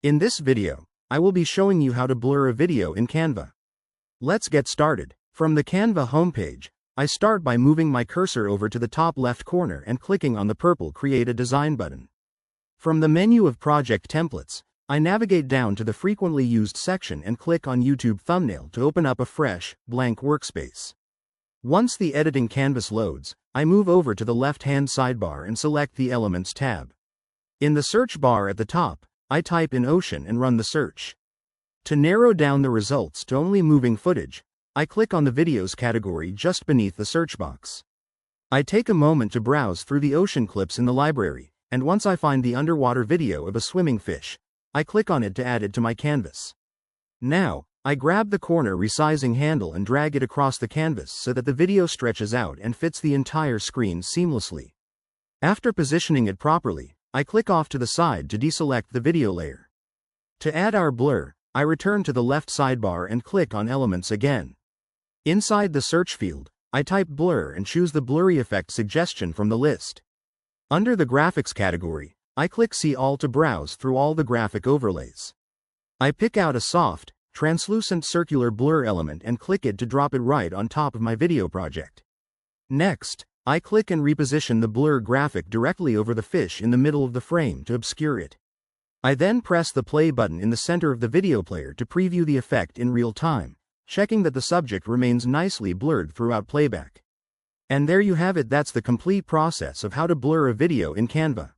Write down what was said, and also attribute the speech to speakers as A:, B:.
A: In this video, I will be showing you how to blur a video in Canva. Let's get started. From the Canva homepage, I start by moving my cursor over to the top left corner and clicking on the purple Create a Design button. From the menu of Project Templates, I navigate down to the frequently used section and click on YouTube Thumbnail to open up a fresh, blank workspace. Once the editing canvas loads, I move over to the left-hand sidebar and select the Elements tab. In the search bar at the top, I type in ocean and run the search. To narrow down the results to only moving footage, I click on the videos category just beneath the search box. I take a moment to browse through the ocean clips in the library, and once I find the underwater video of a swimming fish, I click on it to add it to my canvas. Now, I grab the corner resizing handle and drag it across the canvas so that the video stretches out and fits the entire screen seamlessly. After positioning it properly, I click off to the side to deselect the video layer. To add our blur, I return to the left sidebar and click on Elements again. Inside the search field, I type blur and choose the blurry effect suggestion from the list. Under the graphics category, I click See All to browse through all the graphic overlays. I pick out a soft, translucent circular blur element and click it to drop it right on top of my video project. Next, I click and reposition the blur graphic directly over the fish in the middle of the frame to obscure it. I then press the play button in the center of the video player to preview the effect in real time, checking that the subject remains nicely blurred throughout playback. And there you have it. That's the complete process of how to blur a video in Canva.